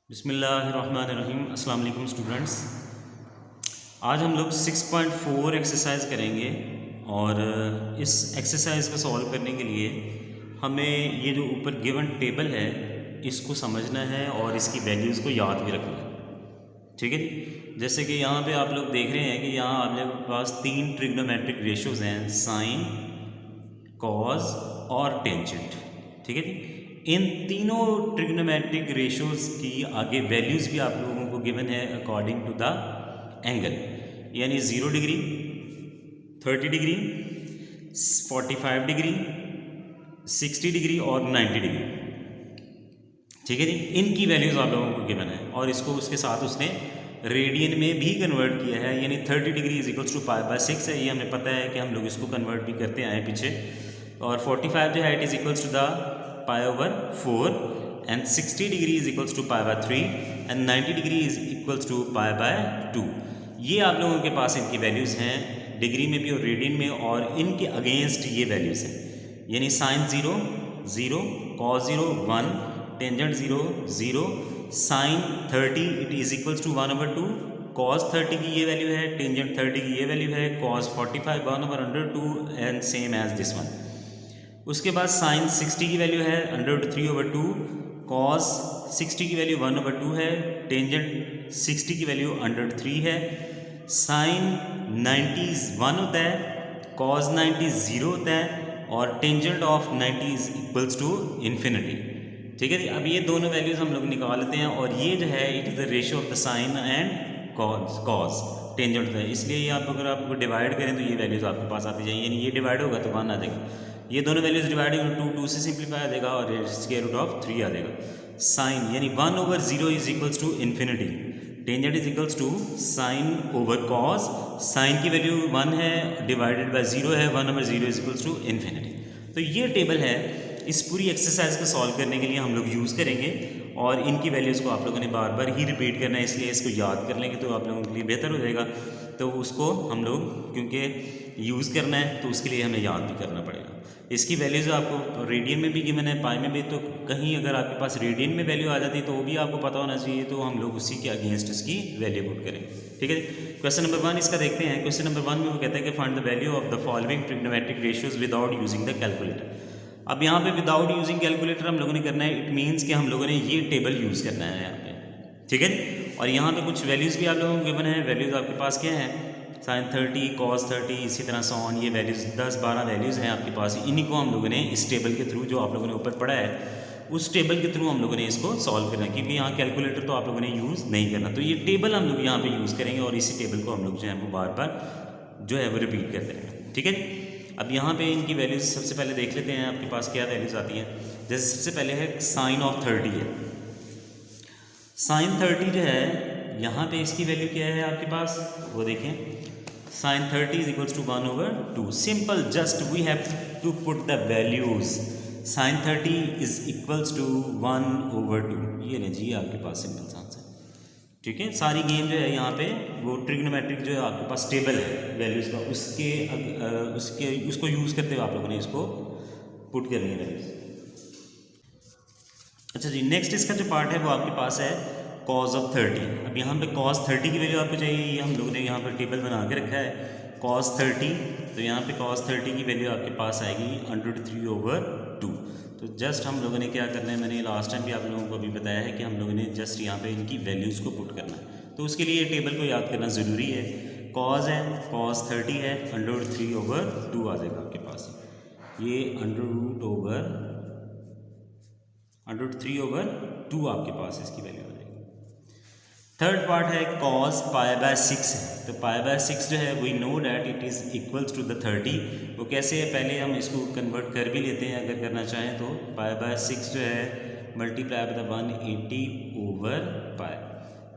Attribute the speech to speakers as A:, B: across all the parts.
A: बिस्मिल्लाहिर्रहमानिर्रहीम। अस्सलाम वालेकुम स्टूडेंट्स। आज हम लोग 6.4 एक्सरसाइज करेंगे और इस एक्सरसाइज को सॉल्व करने के लिए हमें ये जो ऊपर गिवन टेबल है इसको समझना है और इसकी वैल्यूज़ को याद भी रखना है। ठीक है जी। जैसे कि यहाँ पे आप लोग देख रहे हैं कि यहाँ आप लोग के पास 3 ट्रिग्नोमेट्रिक रेशोज़ हैं, साइन, कॉज और टेंजेंट। ठीक है जी। इन तीनों ट्रिग्नोमेट्रिक रेशोज़ की आगे वैल्यूज़ भी आप लोगों को गिवन है अकॉर्डिंग टू द एंगल, यानी 0 डिग्री, 30 डिग्री, 45 डिग्री, 60 डिग्री और 90 डिग्री। ठीक है जी। इनकी वैल्यूज़ आप लोगों को गिवन है और इसको उसके साथ उसने रेडियन में भी कन्वर्ट किया है, यानी 30 डिग्री इज इक्वल्स टू π/6 है। ये हमें पता है कि हम लोग इसको कन्वर्ट भी करते आए पीछे। और 45 जो है it is equals to the π/4 and 60 degree is equals to π/3 and 90 degree is equals to π/2। ये आप लोगों के पास इनकी वैल्यूज़ हैं डिग्री में भी और रेडियन में, और इनके अगेंस्ट ये वैल्यूज़ हैं, यानी sine 0 0, cos 0 1, tangent 0 0, sine 30 it is equals to 1/2, cos 30 की ये वैल्यू है, टेंजेंट 30 की ये वैल्यू है, cos 45 1/2 and same as this one. उसके बाद साइन 60 की वैल्यू है √3/2, कॉस 60 की वैल्यू 1/2 है, टेंजेंट 60 की वैल्यू √3 है, साइन 90 1 होता है, कॉस 90 0 होता है और tangent of 90 is equals to infinity. ठीक है जी। अब ये दोनों वैल्यूज़ हम लोग निकाल लेते हैं और ये जो है it is the ratio of the sine and cos tangent होता है, इसलिए ये आप अगर आपको डिवाइड करें तो ये वैल्यूज़ आपके पास आती जाएंगी, यानी ये डिवाइड होगा तो 1 आ जाएगा, ये दोनों वैल्यूज डिवाइड होंगे 2 से सिंप्लीफाई आ जाएगा और स्क्वायर रूट ऑफ 3 आ जाएगा। साइन यानी 1/0 is equals to infinity, tangent is equals to sine over cos, sine की वैल्यू 1 है डिवाइडेड बाय 0 है, 1/0 इज इक्वल्स टू इन्फिनिटी। तो ये टेबल है, इस पूरी एक्सरसाइज को सॉल्व करने के लिए हम लोग यूज़ करेंगे और इनकी वैल्यूज़ को आप लोगों ने बार बार ही रिपीट करना है, इसलिए इसको याद कर लेंगे तो आप लोगों के लिए बेहतर हो जाएगा। तो उसको हम लोग क्योंकि यूज़ करना है तो उसके लिए हमें याद भी करना पड़ेगा। इसकी वैल्यूज़ आपको रेडियन में भी गिवन है, पाई में भी, तो कहीं अगर आपके पास रेडियन में वैल्यू आ जाती है तो वो भी आपको पता होना चाहिए, तो हम लोग उसी के अगेंस्ट इसकी वैल्यू पुट करेंगे। ठीक है। क्वेश्चन नंबर 1 इसका देखते हैं। क्वेश्चन नंबर 1 में वो कहता है कि find the value of the following trigonometric ratios without using the calculator. अब यहाँ पे विदाउट यूजिंग कैलकुलेटर हम लोगों ने करना है, इट मीन्स कि हम लोगों ने ये टेबल यूज़ करना है यहाँ पे। ठीक है। और यहाँ पे कुछ वैल्यूज़ भी आप लोगों को गिवन है। वैल्यूज़ आपके पास क्या है, साइन 30, कॉस 30, इसी तरह से ऑन, ये वैल्यूज़ 10-12 वैल्यूज़ हैं आपके पास। इन्हीं को हम लोगों ने इस टेबल के थ्रू, जो आप लोगों ने ऊपर पढ़ा है उस टेबल के थ्रू हम लोगों ने इसको सॉल्व करना है, क्योंकि यहाँ कैलकुलेटर तो आप लोगों ने यूज़ नहीं करना। तो ये टेबल हम लोग यहाँ पे यूज़ करेंगे और इसी टेबल को हम लोग जो है वो बार बार जो है वो रिपीट करते हैं। ठीक है। अब यहाँ पे इनकी वैल्यूज़ सबसे पहले देख लेते हैं आपके पास क्या वैल्यूज़ आती हैं। जैसे सबसे पहले है साइन ऑफ 30 है, साइन 30 जो है यहाँ पे इसकी वैल्यू क्या है आपके पास, वो देखें, sine 30 is equals to 1/2। Simple, just we have to put the values. Sine 30 is equals to 1/2, ये लें जी आपके पास सिंपल सा आंसर। ठीक है। सारी गेम जो है यहाँ पे वो ट्रिग्नोमेट्रिक जो है आपके पास टेबल है वैल्यूज़ का, उसको यूज़ करते हुए आप लोगों ने इसको पुट करनी है वैल्यूज। अच्छा जी, नेक्स्ट इसका जो पार्ट है वो आपके पास है कॉस ऑफ 30। अब यहाँ पे कॉस 30 की वैल्यू आपको चाहिए, ये हम लोगों ने यहाँ पर टेबल बना के रखा है कॉस 30। तो यहाँ पे कॉस 30 की वैल्यू आपके पास आएगी √3/2। तो जस्ट हम लोगों ने क्या करना है, मैंने लास्ट टाइम भी आप लोगों को अभी बताया है कि हम लोगों ने जस्ट यहाँ पे इनकी वैल्यूज़ को पुट करना है। तो उसके लिए टेबल को याद करना ज़रूरी है। कॉस है, कॉस 30 है, √3/2 आ जाएगा आपके पास। ये √3/2 आपके पास इसकी वैल्यू आ जाएगी। थर्ड पार्ट है कॉस π/6 है। तो π/6 जो है we know that it is equals to the 30। वो कैसे है, पहले हम इसको कन्वर्ट कर भी लेते हैं अगर करना चाहें तो। π/6 जो है मल्टीप्लाई बाय 180/π,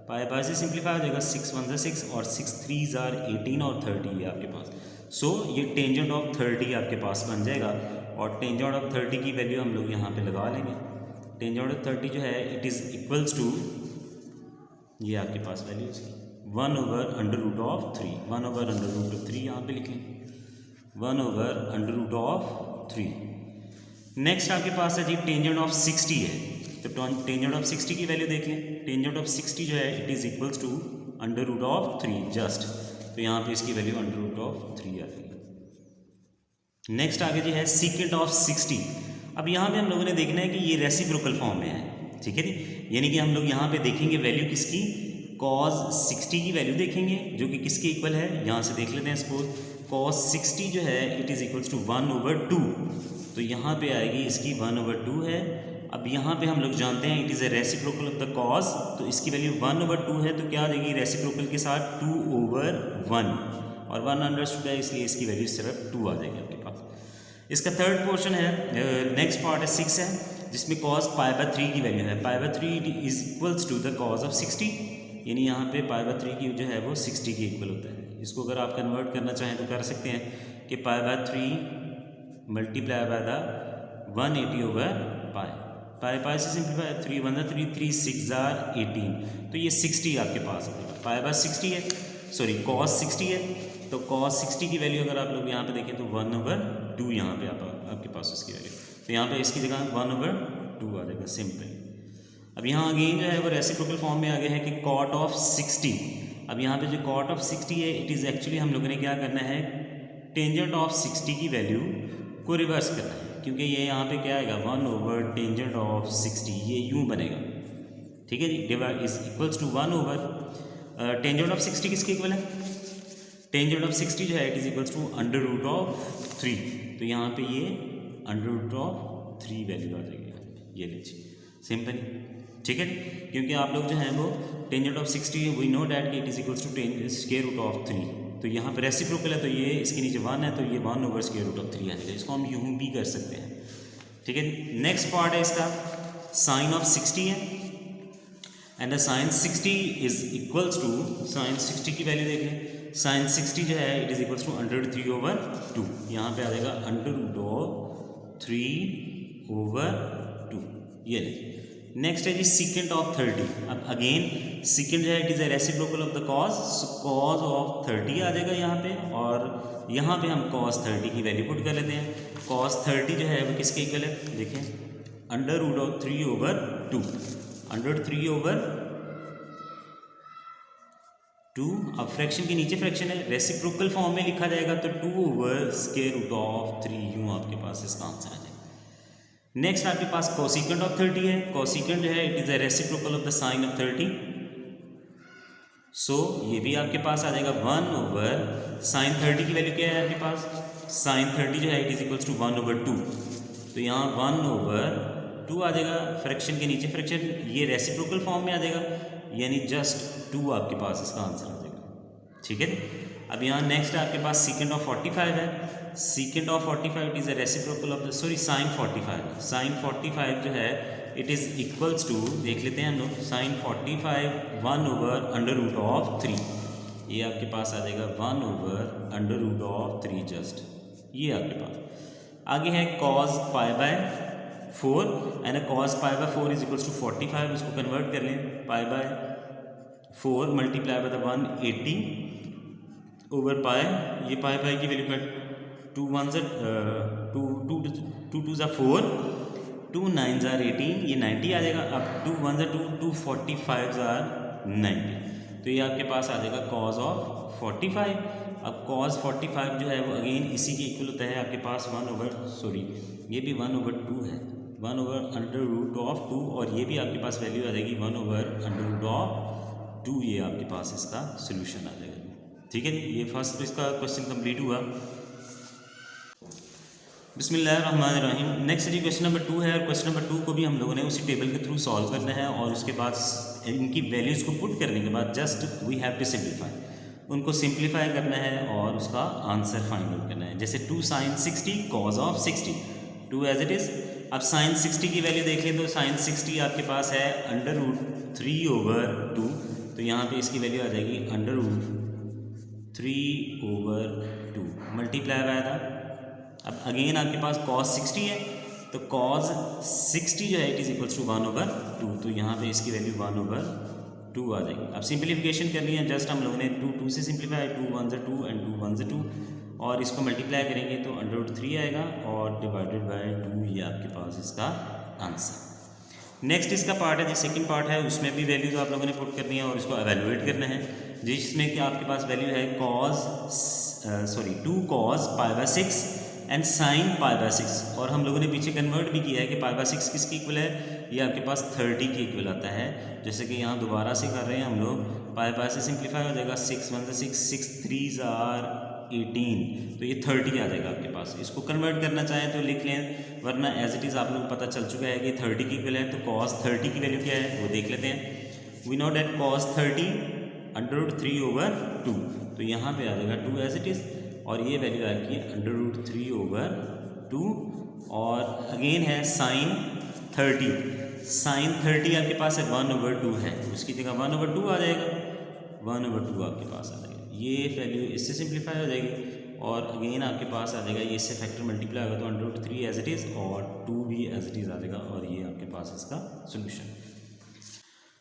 A: π से सिंप्लीफाई हो जाएगा, 6 1 6 और 6 3 18 और 30 है आपके पास। सो ये टेंजेंट ऑफ 30 आपके पास बन जाएगा और टेंजेंट ऑफ 30 की वैल्यू हम लोग यहाँ पे लगा लेंगे। टेंजेंट ऑफ 30 जो है इट इज़ इक्वल्स टू, ये आपके पास वैल्यू इसकी 1/√3, 1/√3 यहाँ पे लिख लें, 1/√3। नेक्स्ट आपके पास है जी टेंजेंट ऑफ 60 है। तो टेंजेंट ऑफ 60 की वैल्यू देख लें। टेंजेंट ऑफ 60 जो है it is equals to under root of 3 just, तो यहाँ पे इसकी वैल्यू अंडर रूट ऑफ 3 आ जाएगी। नेक्स्ट आगे जो है सीकेंट ऑफ 60। अब यहाँ पे हम लोगों ने देखना है कि ये रेसिप्रोकल फॉर्म में है, ठीक है जी। यानी कि हम लोग यहाँ पे देखेंगे वैल्यू किसकी, cos 60 की वैल्यू देखेंगे जो कि किसके इक्वल है, यहाँ से देख लेते हैं। सपोज cos 60 जो है इट इज़ इक्वल्स टू 1/2, तो यहाँ पे आएगी इसकी 1/2 है। अब यहाँ पे हम लोग जानते हैं it is a reciprocal of the cos, तो इसकी वैल्यू 1/2 है, तो क्या आ जाएगी रेसिप्रोकल के साथ 2/1, और 1 अंडरस्टूड है इसलिए इसकी वैल्यू सिर्फ 2 आ जाएगी आपके पास। इसका थर्ड पोर्शन है, नेक्स्ट पार्ट है 6 है, जिसमें cos π/3 की वैल्यू है। π/3 is equals to the cos of 60, यानी यहाँ पे π/3 की जो है वो 60 के इक्वल होता है। इसको अगर आप कन्वर्ट करना चाहें तो कर सकते हैं कि π/3 मल्टीप्लाई बाय द 180/π। पाई से सिंप्लीफाई, 3 1 3 3 6 18, तो ये 60 आपके पास है। π/60 है, सॉरी cos 60 है, तो cos 60 की वैल्यू अगर आप लोग यहाँ पे देखें तो 1/2 यहाँ पे आपके पास इसकी वैल्यू, तो यहाँ पे इसकी जगह 1/2 आ जाएगा, सिंपल। अब यहाँ अगेन जो है वो रेसिप्रोकल फॉर्म में आ गया है कि cot ऑफ 60। अब यहाँ पे जो cot ऑफ 60 है इट इज़ एक्चुअली हम लोगों ने क्या करना है, टेंजेंट ऑफ 60 की वैल्यू को रिवर्स करना है, क्योंकि ये यहाँ पे क्या आएगा 1/टेंजेंट ऑफ 60, ये यूँ बनेगा, ठीक है जी। डिवाइड इज इक्वल्स टू 1/टेंजेंट ऑफ 60 किसके इक्वल है, टेंजेंट ऑफ 60 जो है it is equals to under root of 3, तो यहाँ पे ये अंडर रूट ऑफ 3 वैल्यू आ जाएगी, ये लीजिए, सिंपल, ठीक है। क्योंकि आप लोग जो हैं वो tangent of 60 we know that कि it is equals to square root of 3, तो यहाँ पे रेसिप्रोकल है तो ये इसके नीचे 1 है, तो ये 1/स्क्वायर रूट ऑफ 3 आ जाएगा। इसको हम यूँ भी कर सकते हैं, ठीक है। नेक्स्ट पार्ट है इसका साइन ऑफ 60 है, and the sine 60 is equals to, sine 60 की वैल्यू देख लें, साइन 60 जो है इट इज इक्वल्स टू √3/2, यहाँ पे आ जाएगा √3/2, ये ले। नेक्स्ट है जी सीकेंट ऑफ 30। अब अगेन सीकेंट जो है it is a reciprocal of the cos, so cos of 30 आ जाएगा यहाँ पे, और यहाँ पे हम cos 30 की वैल्यू पुट कर लेते हैं। cos 30 जो है वो किसके इक्वल है, देखें √3/2, √3/2। अब फ्रैक्शन के नीचे फ्रैक्शन है, रेसिप्रोकल फॉर्म में लिखा जाएगा तो 2/√3 यूँ आपके पास इसका आंसर आ जाएगा। नेक्स्ट आपके पास कोसिकेंट ऑफ 30 है। कोसिकेंट जो है it is a reciprocal of the sine of 30, so ये भी आपके पास आ जाएगा 1/साइन 30 की वैल्यू क्या है आपके पास, साइन 30 जो है इट इज इक्वल्स टू 1/2, तो यहाँ 1/2 आ जाएगा, फ्रैक्शन के नीचे फ्रैक्शन, ये रेसिप्रोकल फॉर्म में आ जाएगा, यानी जस्ट 2 आपके पास इसका आंसर आ जाएगा, ठीक है। अब यहाँ नेक्स्ट आपके पास सीकेंट ऑफ 45 है। Secant of 45 it is a reciprocal of the, sorry sine 45, sine 45 जो है इट इज़ इक्वल्स टू, देख लेते हैं हम लोग, साइन 45 1/√3, ये आपके पास आ जाएगा 1/√3 जस्ट, ये आपके पास। आगे है cos π/4, and cos π/4 is equals to 45, इसको कन्वर्ट कर लें, π/4 मल्टीप्लाई बाय द 180/π, ये π की वैल्यू का 2 1 2 2 4, 2 9 18, ये 90 आ जाएगा। अब 2 1 2 2 45 90, तो ये आपके पास आ जाएगा cos ऑफ 45। अब cos 45 जो है वो अगेन इसी के इक्वल होता है आपके पास ये भी 1/2 है, 1/√2, और ये भी आपके पास वैल्यू आ जाएगी 1/√2, ये आपके पास इसका सोल्यूशन आ जाएगा, ठीक है। ये फर्स्ट इसका क्वेश्चन कंप्लीट हुआ। बिस्मिल्लाहिर्रहमानिर्रहीम। नेक्स्ट जी क्वेश्चन नंबर 2 है, और क्वेश्चन नंबर 2 को भी हम लोगों ने उसी टेबल के थ्रू सॉल्व करना है, और उसके बाद इनकी वैल्यूज़ को पुट करने के बाद just we have to simplify, उनको सिंप्लीफाई करना है और उसका आंसर फाइंड आउट करना है। जैसे 2 sin 60 cos of 60, 2 as it is. अब sin 60 की वैल्यू देख लें तो sin 60 आपके पास है √3/2, तो यहाँ पे इसकी वैल्यू आ जाएगी √3/2 मल्टीप्लाई बाय द, अब अगेन आपके पास cos 60 है, तो cos 60 जो है इट इज़ इक्वल्स टू 1/2, तो यहाँ पे इसकी वैल्यू 1/2 आ जाएगी। अब सिंप्लीफिकेशन करनी है, जस्ट हम लोगों ने 2 से सिंप्लीफाई, 2 1 2 एंड 2 1 2, और इसको मल्टीप्लाई करेंगे तो √3 आएगा, और डिवाइडेड बाय 2 ये आपके पास इसका आंसर। नेक्स्ट इसका पार्ट है, जो सेकंड पार्ट है, उसमें भी वैल्यूज आप लोगों ने पुट करनी है और इसको एवेलुएट करना है, जिसमें कि आपके पास वैल्यू है 2 cos π/6 एंड sin π/6, और हम लोगों ने पीछे कन्वर्ट भी किया है कि π/6 किसकी इक्वल है, ये आपके पास 30 की इक्वल आता है। जैसे कि यहाँ दोबारा से कर रहे हैं हम लोग, π से सिंप्लीफाई हो जाएगा, 6 1 6, 6 3 18, तो ये 30 आ जाएगा आपके पास। इसको कन्वर्ट करना चाहें तो लिख लें, वरना एज इट इज़ आप लोग पता चल चुका है कि 30 की इक्वल है, तो cos 30 की वैल्यू क्या है वो देख लेते हैं। वी नो डेट cos 30 √3/2, तो यहाँ पे आ जाएगा 2 एज इट इज़, और ये वैल्यू आएगी √3/2, और अगेन है sin 30 आपके पास है 1/2 है, उसकी जगह 1/2 आ जाएगा, 1/2 आपके पास आ जाएगा। ये वैल्यू इससे सिंप्लीफाई हो जाएगी, और अगेन आपके पास आ जाएगा, ये इससे फैक्टर मल्टीप्लाई होगा तो √3 एज इट इज़, और 2 भी एज इट इज़ आ जाएगा, और ये आपके पास इसका सोल्यूशन।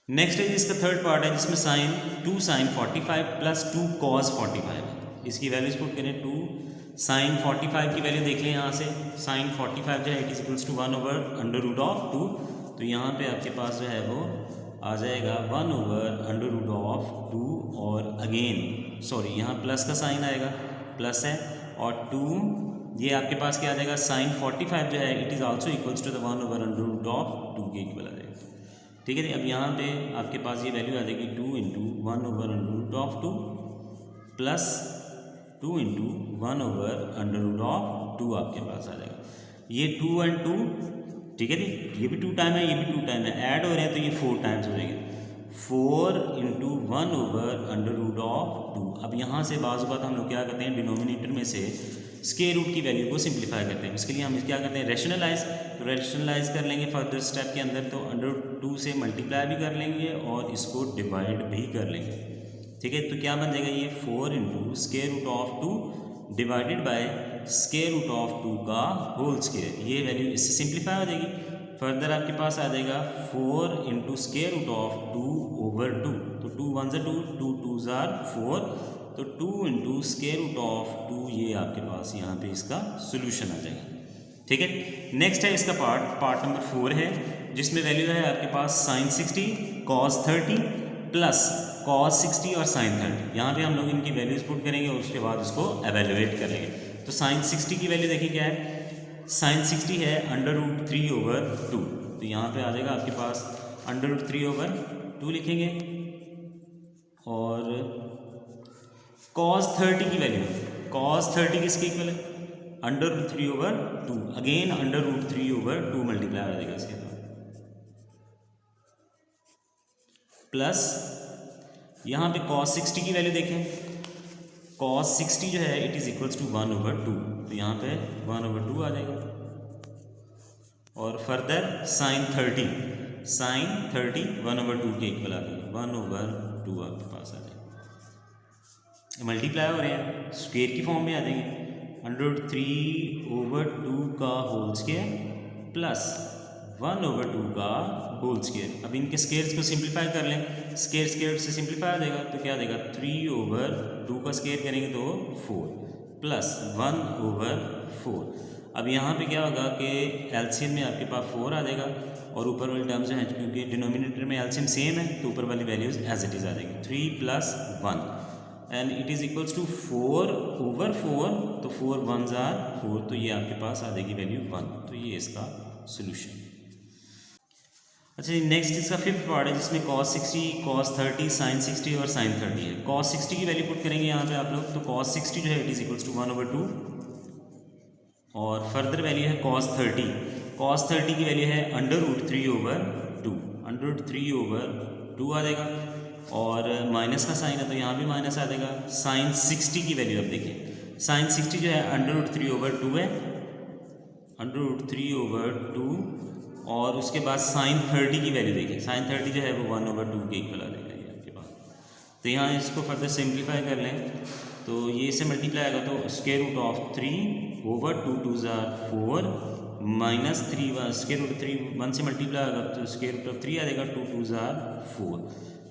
A: नेक्स्ट है इसका थर्ड पार्ट है, जिसमें2 sin 45 + 2 cos 45, इसकी वैल्यूज पुट करें। 2 sin 45 की वैल्यू देख लें यहाँ से, sin 45 जो है इट इज इक्वल्स टू 1/√2, तो यहाँ पे आपके पास जो है वो आ जाएगा 1/√2, और अगेन सॉरी यहाँ प्लस का साइन आएगा, प्लस है, और 2 ये आपके पास क्या आ जाएगा, sin 45 जो है it is also equals to the 1/√2 के इक्वल आ जाएगा। ठीक है जी, अब यहाँ पे आपके पास ये वैल्यू आ जाएगी 2 × 1/√2 प्लस 2 × 1/√2 आपके पास आ जाएगा। ये 2 और 2, ठीक है जी, ये भी 2 टाइम है, ये भी 2 टाइम है, ऐड हो रहे हैं तो ये 4 टाइम्स हो जाएंगे, 4 × 1/√2। अब यहाँ से बाज़ बात हम लोग क्या करते हैं, डिनोमिनेटर में से स्क्वायर रूट की वैल्यू को सिंप्लीफाई करते हैं। उसके लिए हम क्या करते हैं, रैशनलाइज, तो रैशनलाइज कर लेंगे फर्दर स्टेप के अंदर, तो √2 से मल्टीप्लाई भी कर लेंगे और इसको डिवाइड भी कर लेंगे। ठीक है, तो क्या बन जाएगा ये 4 × √2 डिवाइडेड बाय √2 का होल स्क्वायर, ये वैल्यू इससे सिंप्लीफाई हो जाएगी। फर्दर आपके पास आ जाएगा 4 × √2/2, तो 2 1 2, 2 2 4, तो 2 × √2, ये आपके पास यहाँ पे इसका सोल्यूशन आ जाएगा। ठीक है, नेक्स्ट है इसका पार्ट नंबर 4 है, जिसमें वैल्यू है आपके पास sin 60 cos 30 प्लस cos 60 और sin 30। यहाँ पे हम लोग इनकी वैल्यूज पुट करेंगे और उसके बाद इसको एवेलुएट कर लेंगे। तो sin 60 की वैल्यू देखिए क्या है, sin 60 है √3/2, तो यहाँ पे आ जाएगा आपके पास √3/2 लिखेंगे, और cos 30 की वैल्यू, cos 30 किसके इक्वल है, √3/2, अगेन √3/2 मल्टीप्लाई हो जाएगा इसके बाद, प्लस यहाँ पे cos 60 की वैल्यू देखें, cos 60 जो है इट इज़ इक्वल्स टू 1/2, तो यहाँ पे 1/2 आ जाएगा, और फर्दर sin 30 1/2 के इक्वल आ जाएगा, 1/2 आपके पास आ जाएगा। मल्टीप्लाई हो रहे हैं, स्क्वायर की फॉर्म में आ जाएंगे, √3/2 का होल स्क्वायर प्लस 1/2 का होल स्क्वायर। अब इनके स्क्वायर्स को सिंप्लीफाई कर लें, स्क्वायर से सिंप्लीफाई आ जाएगा, तो क्या आ जाएगा, 3/2 का स्क्वायर करेंगे तो 4 प्लस 1/4। अब यहाँ पे क्या होगा कि एलसीएम में आपके पास 4 आ जाएगा, और ऊपर वाली टर्म्स हैं क्योंकि डिनोमिनेटर में एलसीएम सेम है, तो ऊपर वाली वैल्यूज एज इट इज़ आ जाएगी, 3 + 1 and it is equals to 4/4, तो 4 1s are 4, तो ये आपके पास आ जाएगी वैल्यू 1, तो ये इसका सोल्यूशन। अच्छा, नेक्स्ट इसका फिफ्थ पार्ट है, जिसमें cos 60 cos 30 sin 60 और sin 30 है। cos 60 की वैल्यू पुट करेंगे यहाँ पे आप लोग, तो cos 60 जो है इट इज़ इक्वल्स टू 1/2, और फर्दर वैल्यू है cos 30 की वैल्यू है √3/2 आ जाएगा, और माइनस का साइन है तो यहाँ भी माइनस आ जाएगा। sin 60 की वैल्यू अब देखिए, sin 60 जो है √3/2 है, √3/2, और उसके बाद sin 30 की वैल्यू देखिए, sin 30 जो है वो 1/2 के इक्वल आ जाएगा ये आपके पास। तो यहाँ इसको फर्दर सिंप्लीफाई कर लें, तो ये से मल्टीप्लाई आएगा, तो √3/2 2s are 4 माइनस 3 √3 1 से मल्टीप्लाई होगा तो √3 आ जाएगा, 2 2s are 4।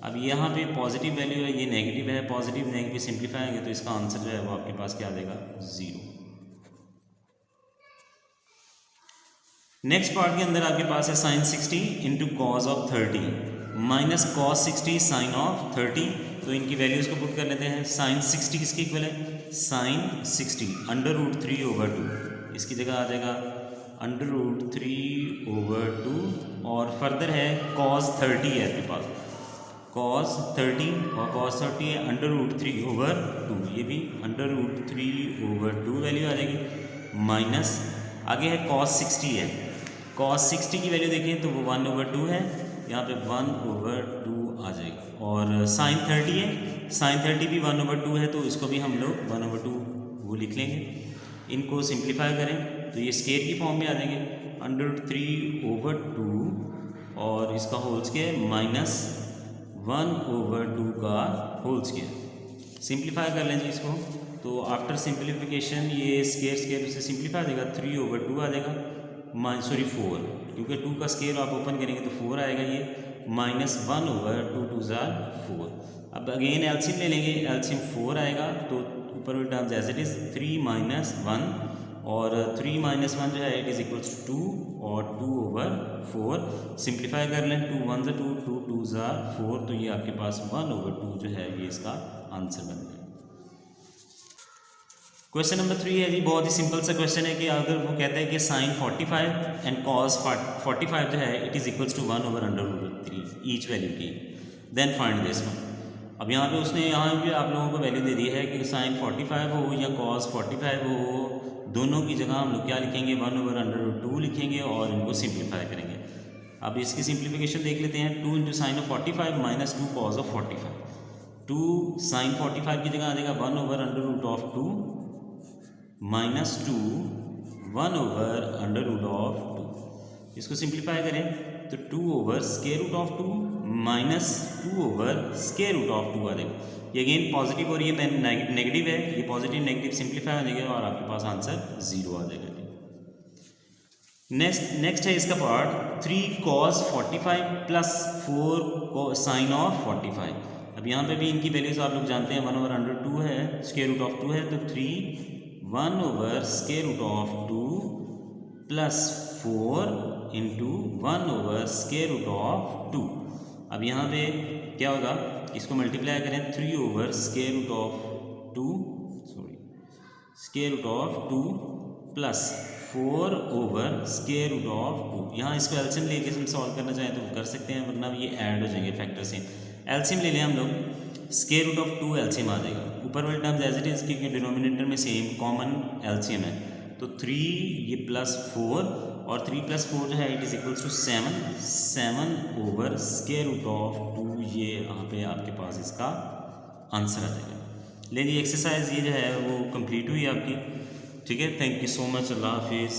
A: अब यहाँ पे पॉजिटिव वैल्यू है, ये नेगेटिव है, पॉजिटिव नेगेटिव सिंप्लीफाई आएंगे तो इसका आंसर जो है वो आपके पास क्या आ जाएगा, 0। नेक्स्ट पार्ट के अंदर आपके पास है sine 60 into cos of 30 minus cos 60 sine of 30। तो इनकी वैल्यूज़ को पुट कर लेते हैं। साइन 60 किसके इक्वल है? साइन 60 √3/2, इसकी जगह आ जाएगा √3/2। और फर्दर है कॉज 30 है आपके पास, cos 30 और cos 30 है √3/2, ये भी √3/2 वैल्यू आ जाएगी। माइनस आगे है cos 60 है, cos 60 की वैल्यू देखें तो वो 1/2 है, यहाँ पे 1/2 आ जाएगा। और sin 30 है, sin 30 भी 1/2 है, तो इसको भी हम लोग 1/2 वो लिख लेंगे। इनको सिंप्लीफाई करें तो ये स्केयर की फॉर्म में आ जाएंगे √3/2 और इसका होल स्क्वायर माइनस 1/2 का होल स्क्वायर। सिंप्लीफाई कर लें जी इसको, तो आफ्टर सिंप्लीफिकेशन ये स्केयर से सिंप्लीफाई देगा 3/2 आ जाएगा, 4, क्योंकि 2 का स्केयर आप ओपन करेंगे तो 4 आएगा ये, माइनस 1/2 2 ज़ार 4। अब अगेन एलसीएम ले लेंगे, एलसीएम 4 आएगा, तो ऊपर वाली टर्म्स एज इट इज़ 3 - 1 और 3 - 1 जो है इट इज़ इक्वल्स टू 2 और 2/4। सिंप्लीफाई कर लें, 2 1 ज़ा 2, 2 2 ज़ार 4, तो ये आपके पास 1/2 जो है ये इसका आंसर बन गया। क्वेश्चन नंबर 3 है जी, बहुत ही सिंपल सा क्वेश्चन है कि अगर वो कहता है कि साइन 45 एंड कॉस 45 जो है it is equals to 1/√3 each value की, देन फाइंड दिस वन। अब यहाँ पे उसने यहाँ भी आप लोगों को वैल्यू दे दी है कि साइन 45 हो या कॉस 45 हो, दोनों की जगह हम लोग क्या लिखेंगे? 1/√2 लिखेंगे और इनको सिंप्लीफाई करेंगे। अब इसकी सिंप्लीफिकेशन देख लेते हैं। 2 × sine of 45 minus 2 cos of 45। 2 sine 45 की जगह आ जाएगा 1/√2 माइनस 2 1/√2। इसको सिंप्लीफाई करें तो 2/√2 माइनस 2/√2 आ जाएगा। ये अगेन पॉजिटिव और ये नेगेटिव है, ये पॉजिटिव नेगेटिव सिंप्लीफाई हो जाएगा और आपके पास आंसर 0 आ जाएगा। नेक्स्ट है इसका part 3 cos 45 plus 4 sine of 45। अब यहाँ पे भी इनकी वैल्यूज आप लोग जानते हैं, 1/2 है, √2 है, तो 3 1/√2 प्लस 4 इंटू 1/√2। अब यहाँ पे क्या होगा? इसको मल्टीप्लाई करें 3/√2 प्लस 4/√2। यहाँ इसको एलसीएम लेके हम सॉल्व करना चाहें तो कर सकते हैं, वरना ये ऐड हो जाएंगे फैक्टर से। एलसीएम ले लें हम लोग, √2 एलसीएम आ जाएगा, ऊपर वाले टर्म्स एज इट इज़ क्योंकि डिनोमिनेटर में सेम कॉमन एलसीएम है, तो 3 ये प्लस 4 और 3 + 4 जो है इट इज़ इक्वल्स टू 7/√2। ये यहाँ पे आपके पास इसका आंसर आ जाएगा। लेकिन एक्सरसाइज ये जो है वो कंप्लीट हुई आपकी, ठीक है। थैंक यू सो मच, अल्लाह हाफिज़।